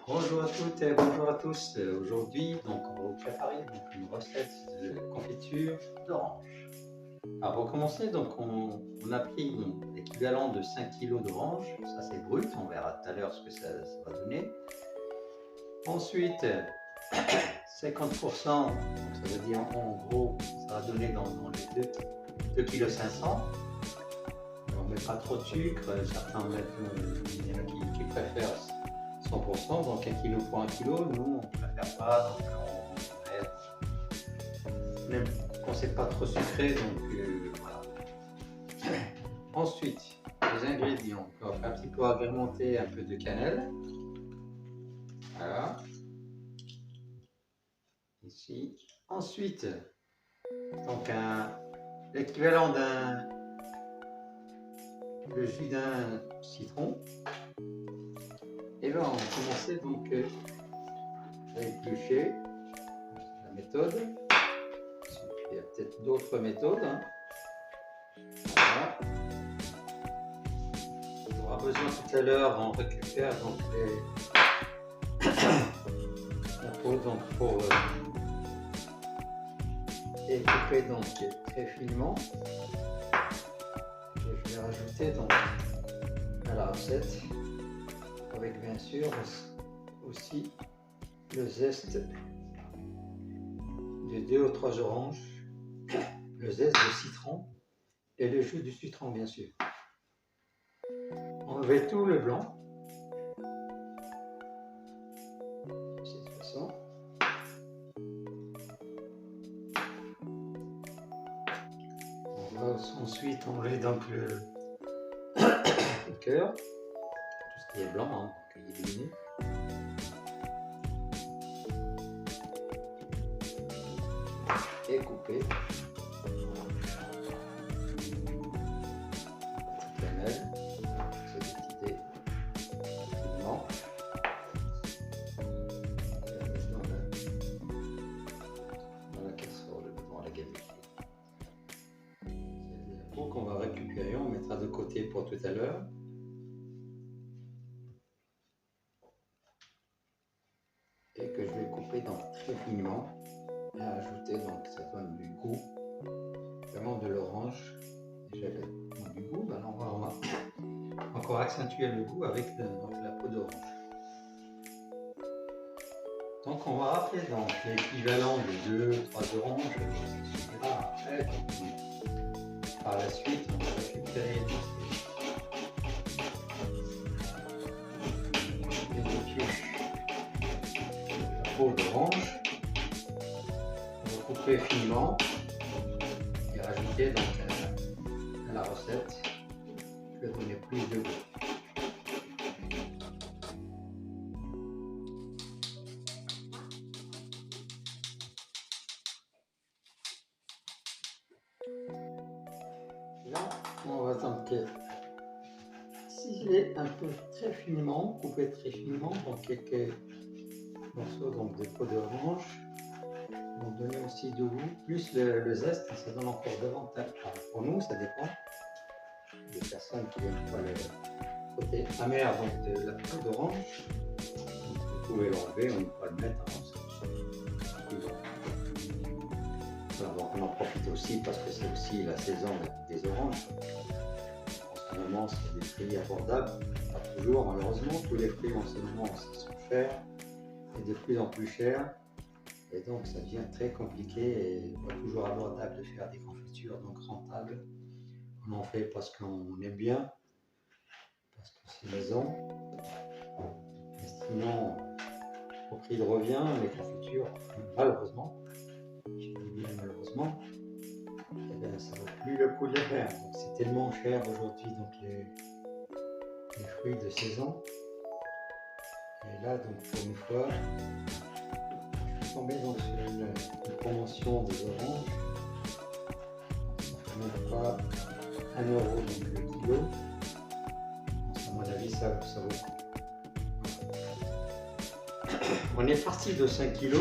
Bonjour à toutes et bonjour à tous. Aujourd'hui, donc, on va vous préparer donc, une recette de confiture d'orange. Alors, pour commencer, donc, on a pris l'équivalent de 5 kg d'orange. Ça, c'est brut. On verra tout à l'heure ce que ça va donner. Ensuite, 50%, donc ça veut dire en gros, ça va donner dans les 2,5 kg. On ne met pas trop de sucre. Certains mettent, il y en a qui préfèrent 100%, donc 1 kg pour 1 kg, nous on préfère pas, donc on aime quand c'est pas trop sucré, donc voilà. Ensuite, les ingrédients, on va un petit peu agrémenter un peu de cannelle, voilà, ici. Ensuite, donc l'équivalent le jus d'un citron. Et là, on va commencer donc à éplucher la méthode. Il y a peut-être d'autres méthodes. Hein. Voilà. On aura besoin tout à l'heure, on récupère donc la peau donc pour découper donc très finement. Et je vais rajouter donc à la recette avec bien sûr aussi le zeste de 2 ou 3 oranges, le zeste de citron et le jus du citron bien sûr. Enlevez tout le blanc de cette façon. On va ensuite enlever donc le cœur, tout ce qui est blanc, hein, donc éliminer. Et couper. Cannelle, c'est des petits dés finement. Dans la casserole, devant la gamelle. C'est la peau qu'on va récupérer, on mettra de côté pour tout à l'heure. Et que je vais couper donc très finement et ajouter, donc ça donne du goût, vraiment de l'orange. Déjà du goût, ben on va encore accentuer le goût avec la peau d'orange. Donc on va rappeler donc l'équivalent de 2-3 oranges, ça suffira après. Par la suite, on va récupérer la peau d'orange, on va couper finement et rajouter donc à la recette, je vais donner plus de goût. Là, on va donc ciseler un peu très finement, couper très finement, donc quelques morceaux donc, de peau d'orange, vont donner aussi du goût, plus le zeste, ça donne encore davantage. Enfin, pour nous, ça dépend des personnes qui n'aiment pas le côté amer donc, de la peau d'orange. Vous pouvez l'enlever, on ne peut pas le mettre. Donc on en profite aussi parce que c'est aussi la saison des oranges. En ce moment, c'est des prix abordables. Pas toujours, malheureusement. Tous les prix en ce moment sont chers et de plus en plus chers. Et donc, ça devient très compliqué et pas toujours abordable de faire des confitures donc rentables. On en fait parce qu'on aime bien, parce que c'est maison. Et sinon, au prix de revient, les confitures, malheureusement, je dis bien malheureusement, eh bien, ça ne vaut plus le coup de les faire. C'est tellement cher aujourd'hui, donc les fruits de saison. Et là, donc pour une fois, je suis tombé donc sur une promotion des oranges. Ça ne fait même pas 1 € donc le kilo. À mon avis, ça vaut le coup. On est parti de 5 kg,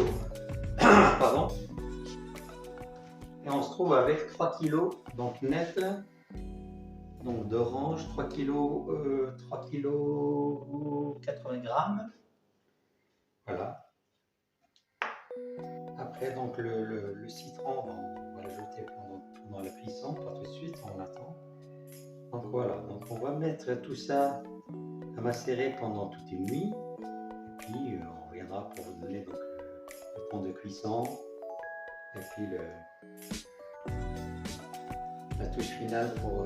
pardon, et on se trouve avec 3 kg donc net, donc d'orange, 3 kg 80 grammes, Voilà. Après, donc le citron, on va l'ajouter pendant la cuisson, pas tout de suite, on attend. Donc voilà, donc on va mettre tout ça à macérer pendant toute une nuit. Et puis on reviendra pour vous donner donc, le temps de cuisson et puis la touche finale pour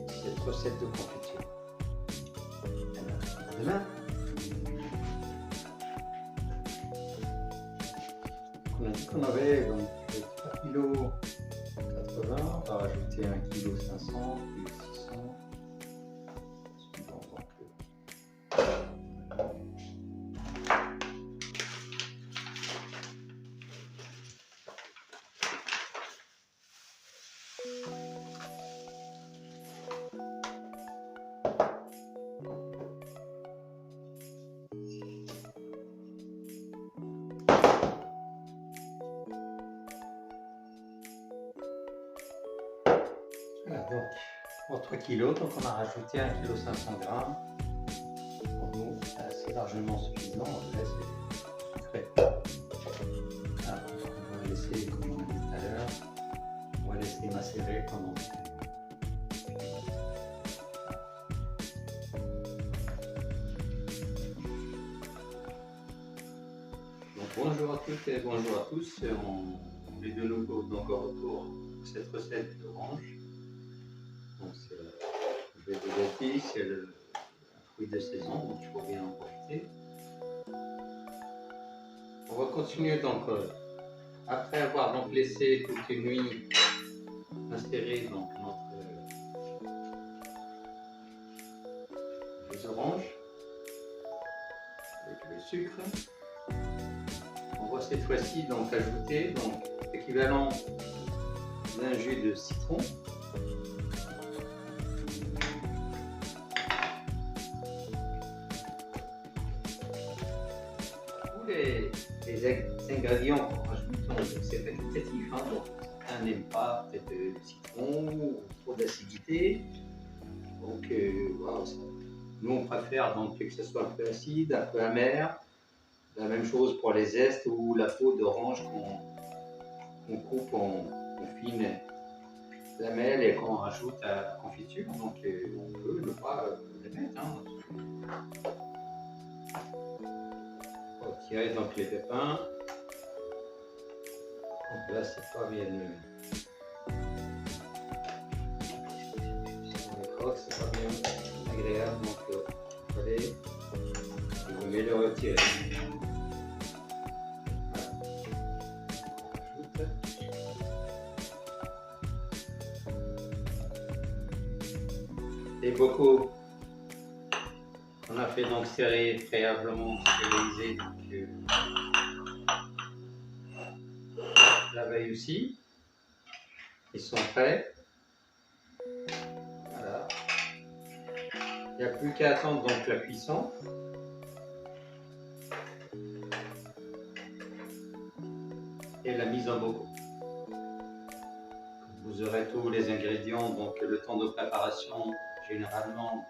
cette recette de confiture. À demain. On a dit qu'on avait donc 3 kg 80, on va rajouter 1 kg 500, puis 600. Suivant, donc, voilà, donc pour 3 kg, donc on a rajouté 1 kg 500 g. Pour nous, c'est largement suffisant. Là, c'est sucré. Voilà, on va laisser, comme on a dit tout à l'heure, on va laisser macérer pendant. Donc, bonjour à toutes et bonjour à tous. On est de nouveau donc au retour de cette recette d'orange. Donc c'est le vedolati, c'est un fruit de saison, donc il faut bien en profiter. On va continuer donc après avoir donc laissé toute une nuit macérer donc les oranges avec le sucre. On va cette fois-ci donc ajouter donc l'équivalent d'un jus de citron. Les ingrédients qu'on rajoute, c'est facultatif, hein, donc certains n'aiment pas peut-être le citron ou trop d'acidité, donc voilà, nous on préfère donc que ce soit un peu acide, un peu amer. La même chose pour les zestes ou la peau d'orange qu'on coupe en fines lamelles et qu'on rajoute à la confiture, donc on peut ne pas les mettre. Hein. On va tirer donc les pépins. Donc là, c'est pas bien. Sur les crocs, c'est pas bien agréable. Donc, il fallait vous mieux le retirer. Voilà. Les bocaux on a fait donc serrer préalablement stérilisé la veille aussi. Ils sont prêts. Voilà. Il n'y a plus qu'à attendre donc la cuisson. Et la mise en bocaux. Vous aurez tous les ingrédients, donc le temps de préparation généralement.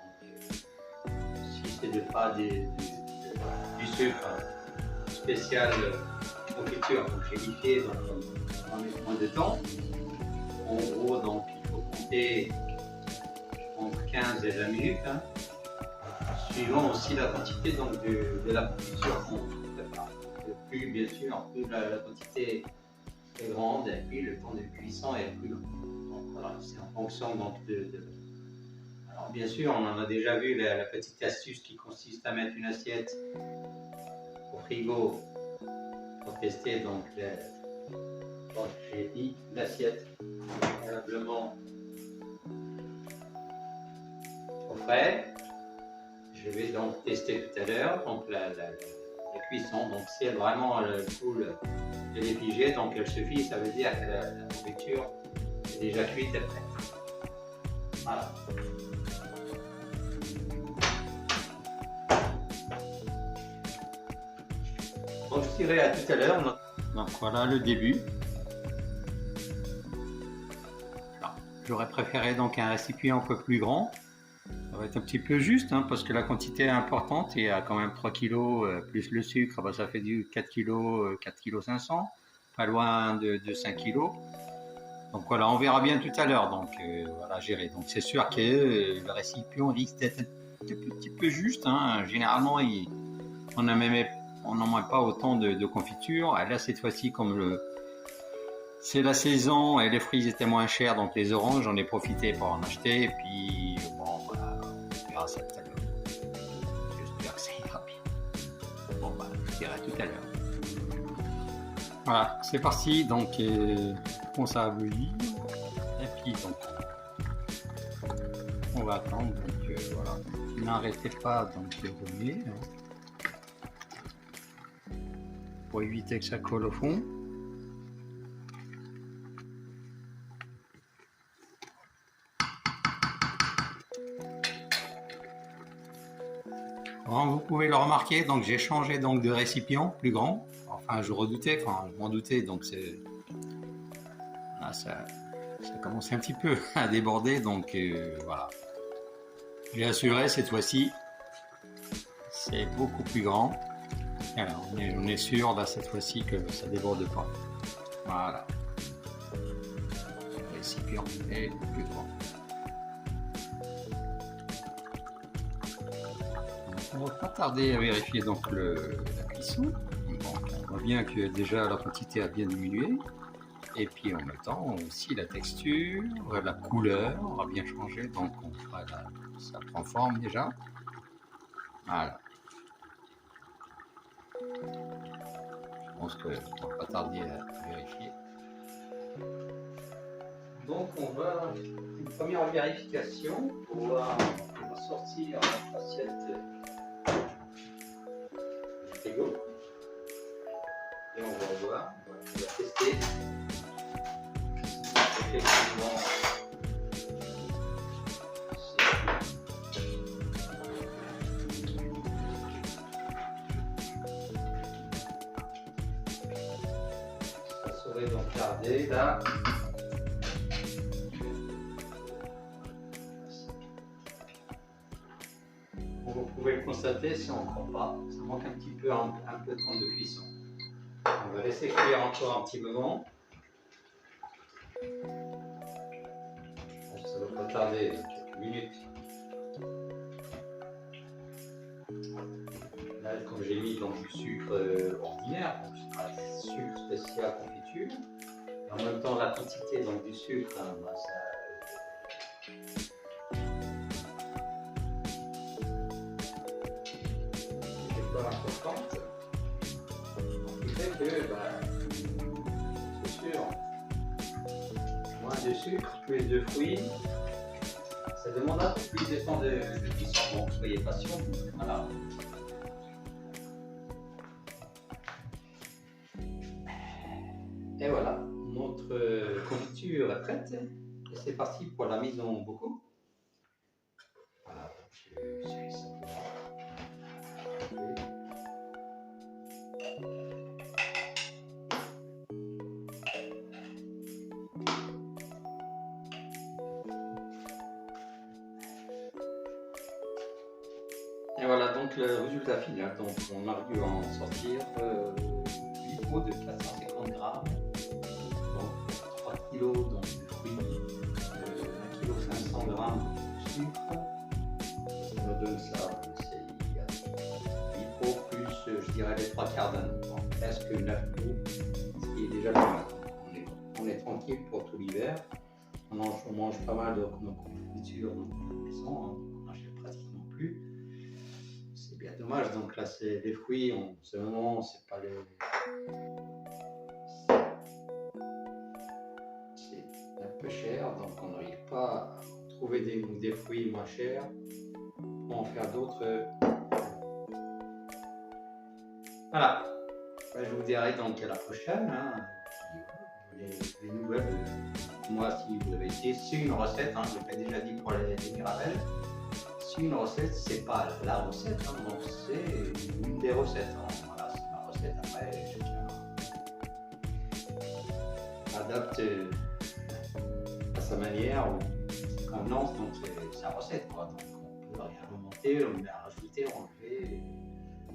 Si ce n'est pas du sucre spécial confiture, donc gélifié, donc on met moins de temps. En gros, donc il faut compter entre 15 et 20 minutes, hein, suivant aussi la quantité donc, de la confiture qu'on prépare. Plus, bien sûr, plus la quantité est grande, et puis le temps de cuisson est plus long. Donc voilà, c'est en fonction donc, Alors bien sûr, on en a déjà vu la petite astuce qui consiste à mettre une assiette au frigo pour tester. Donc, j'ai mis l'assiette préalablement au frais. Je vais donc tester tout à l'heure donc la cuisson. Donc si elle vraiment coule, elle est figée, donc elle suffit. Ça veut dire que la nourriture est déjà cuite et prête. Voilà. Donc je dirais à tout à l'heure. Donc voilà le début. J'aurais préféré donc un récipient un peu plus grand. Ça va être un petit peu juste, hein, parce que la quantité est importante. Il y a quand même 3 kg plus le sucre, bah, ça fait du 4 kg, 4 kg 500, pas loin de 5 kg. Donc voilà, on verra bien tout à l'heure. Donc voilà, gérer. Donc c'est sûr que le récipient risque d'être un petit peu juste, hein. Généralement, on n'en met pas autant de confiture. Et là, cette fois-ci, comme c'est la saison et les fruits étaient moins chers, donc les oranges, j'en ai profité pour en acheter. Et puis, bon, voilà, on verra ça tout à l'heure. J'espère que ça ira bien. Bon, bah, je dirai tout à l'heure. Voilà, c'est parti. Donc, on ça à bouillir. Et puis, donc, on va attendre. Donc, voilà. N'arrêtez pas donc, de remuer, hein, pour éviter que ça colle au fond. Bon, vous pouvez le remarquer, donc j'ai changé donc de récipient plus grand. Enfin, je m'en doutais, donc là, ça commençait un petit peu à déborder, donc voilà. J'ai assuré cette fois-ci, c'est beaucoup plus grand. Alors, on est sûr là cette fois-ci que ça déborde pas. Voilà. Le récipient est plus grand. On va pas tarder à vérifier donc la cuisson. Donc, on voit bien que déjà la quantité a bien diminué. Et puis en même temps aussi la texture, la couleur a bien changé. Donc ça prend forme déjà. Voilà. Je pense qu'on ne va pas tarder à vérifier. Donc on va une première vérification pour voir, on va sortir notre assiette du frigo et on va voir, on va tester effectivement ça serait donc gardé là. Vous pouvez le constater, si on ne prend pas, ça manque un petit peu un peu de temps de cuisson. On va laisser cuire encore un petit moment. Ça ne va pas tarder quelques minutes. Là, comme j'ai mis donc du sucre ordinaire, donc c'est pas sucre spécial confiture. Et en même temps, la quantité donc, du sucre, bah, ça importante, ce qui fait que, c'est sûr, moins de sucre, plus de fruits, ça demande un peu plus de temps de cuisson, donc soyez patient. Voilà. Et voilà, notre confiture est prête, et c'est parti pour la mise en bocaux. Voilà, je suis simplement. Et voilà donc le résultat final. Donc on a dû en sortir 8 pots de 450 grammes, donc 3 kg donc, de fruits, 1 kg 500 grammes de sucre. Ça me donne ça, c'est 8 pots plus je dirais les 3 quarts d'un, presque 9 pots, ce qui est déjà pas mal. On est tranquille pour tout l'hiver. On mange pas mal de nos confitures dans la maison, on n'achète pratiquement plus. C'est bien dommage, donc là c'est les fruits, en ce moment c'est pas les. C'est un peu cher, donc on n'arrive pas à trouver des fruits moins chers pour en faire d'autres. Voilà, je vous dirai donc à la prochaine. Hein, les nouvelles. Moi, si vous avez essayé, c'est une recette, hein, je l'ai déjà dit pour les mirabelles. C'est une recette, c'est pas la recette, hein, donc c'est une des recettes. Hein. Voilà, c'est ma recette. Après, chacun adapte à sa manière ou sa convenance, donc c'est sa recette, quoi. Donc on peut rien remonter, on met à rajouter, enlever.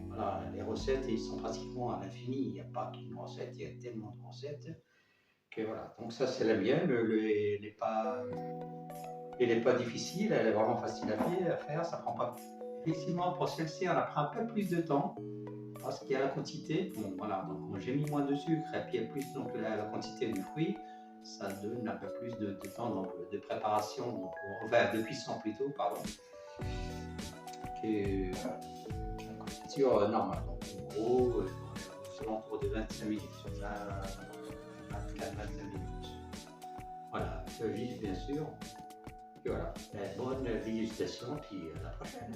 Voilà, les recettes, ils sont pratiquement à l'infini. Il n'y a pas qu'une recette, il y a tellement de recettes que voilà. Donc ça, c'est la mienne. Elle n'est pas difficile, elle est vraiment facile à faire. Ça prend pas. Effectivement, pour celle-ci, elle a pris un peu plus de temps parce qu'il y a la quantité. Bon, voilà, donc j'ai mis moins de sucre et puis il y a plus donc la quantité du fruit. Ça donne un peu plus de temps donc, de préparation, donc, enfin de cuisson plutôt, pardon, que la confiture normale. Donc en gros, aux alentours de 25 minutes, 24-25 minutes. Voilà, feu vif bien sûr. Et voilà, bonne dégustation, puis à la prochaine.